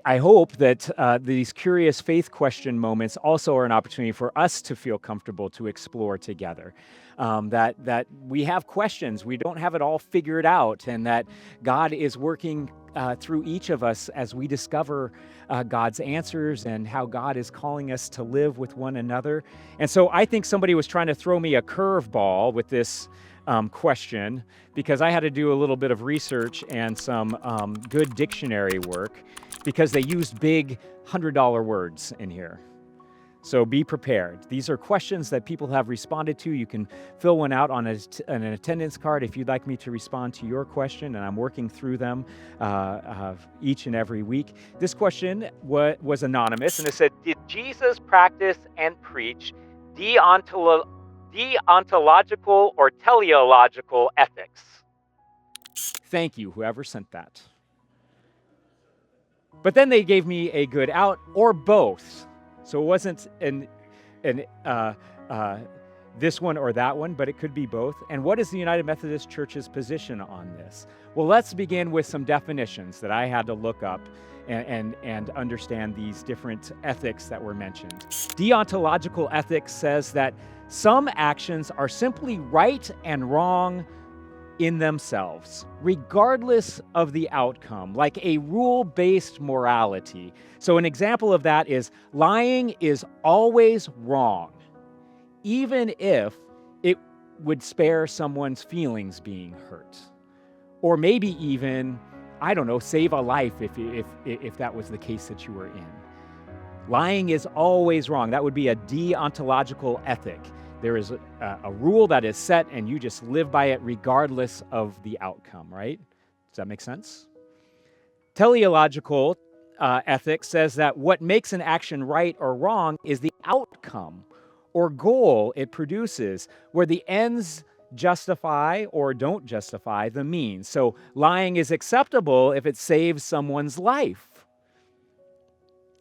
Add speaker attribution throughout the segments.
Speaker 1: I hope that these curious faith question moments also are an opportunity for us to feel comfortable to explore together. That we have questions, we don't have it all figured out, and that God is working through each of us as we discover God's answers and how God is calling us to live with one another. And so I think somebody was trying to throw me a curveball with this question, because I had to do a little bit of research and some good dictionary work, because they used big $100 words in here. So be prepared. These are questions that people have responded to. You can fill one out on an attendance card if you'd like me to respond to your question, and I'm working through them each and every week. This question was anonymous, and it said, did Jesus practice and preach deontological or teleological ethics? Thank you, whoever sent that. But then they gave me a good out, or both. So it wasn't this one or that one, but it could be both. And what is the United Methodist Church's position on this? Well, let's begin with some definitions that I had to look up and understand these different ethics that were mentioned. Deontological ethics says that some actions are simply right and wrong in themselves, regardless of the outcome, like a rule-based morality. So an example of that is lying is always wrong, even if it would spare someone's feelings being hurt. Or maybe even, I don't know, save a life if that was the case that you were in. Lying is always wrong. That would be a deontological ethic. There is a rule that is set, and you just live by it regardless of the outcome, right? Does that make sense? Teleological ethics says that what makes an action right or wrong is the outcome or goal it produces, where the ends justify or don't justify the means. So lying is acceptable if it saves someone's life.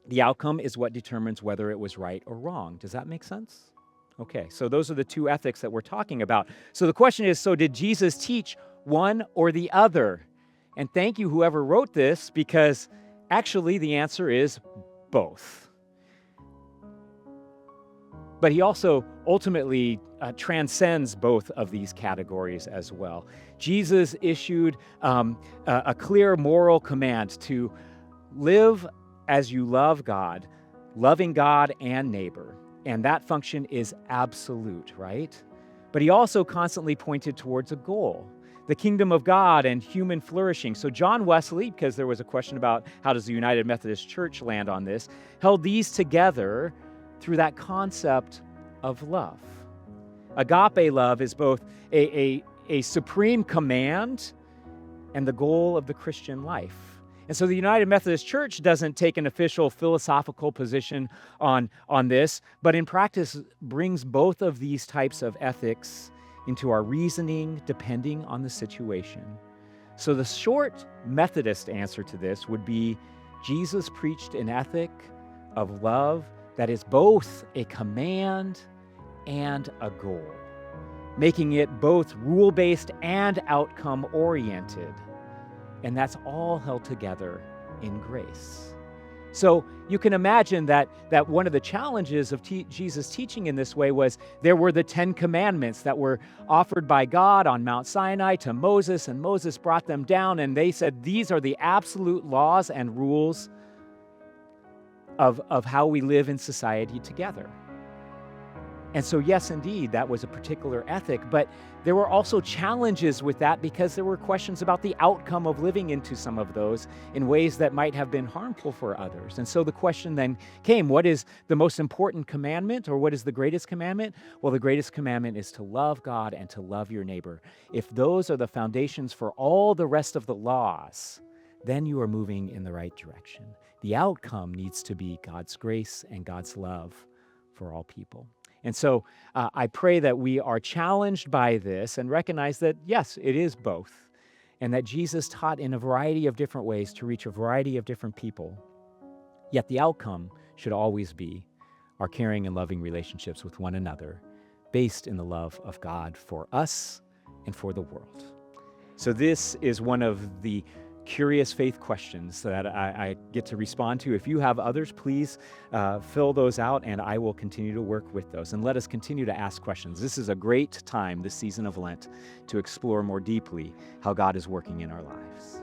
Speaker 1: The outcome is what determines whether it was right or wrong. Does that make sense? Okay, so those are the two ethics that we're talking about. So the question is, so did Jesus teach one or the other? And thank you, whoever wrote this, because actually the answer is both. But he also ultimately transcends both of these categories as well. Jesus issued a clear moral command to live as you love God, loving God and neighbor. And that function is absolute, right? But he also constantly pointed towards a goal, the kingdom of God and human flourishing. So John Wesley, because there was a question about how does the United Methodist Church land on this, held these together through that concept of love. Agape love is both a supreme command and the goal of the Christian life. And so the United Methodist Church doesn't take an official philosophical position on this, but in practice brings both of these types of ethics into our reasoning depending on the situation. So the short Methodist answer to this would be Jesus preached an ethic of love that is both a command and a goal, making it both rule-based and outcome-oriented. And that's all held together in grace. So you can imagine that one of the challenges of Jesus' teaching in this way was there were the 10 commandments that were offered by God on Mount Sinai to Moses, and Moses brought them down, and they said these are the absolute laws and rules of how we live in society together. And so, yes, indeed, that was a particular ethic, but there were also challenges with that because there were questions about the outcome of living into some of those in ways that might have been harmful for others. And so the question then came, what is the most important commandment, or what is the greatest commandment? Well, the greatest commandment is to love God and to love your neighbor. If those are the foundations for all the rest of the laws, then you are moving in the right direction. The outcome needs to be God's grace and God's love for all people. And so I pray that we are challenged by this and recognize that, yes, it is both, and that Jesus taught in a variety of different ways to reach a variety of different people. Yet the outcome should always be our caring and loving relationships with one another, based in the love of God for us and for the world. So this is one of the curious faith questions that I get to respond to. If you have others, please fill those out, and I will continue to work with those. And let us continue to ask questions. This is a great time, this season of Lent, to explore more deeply how God is working in our lives.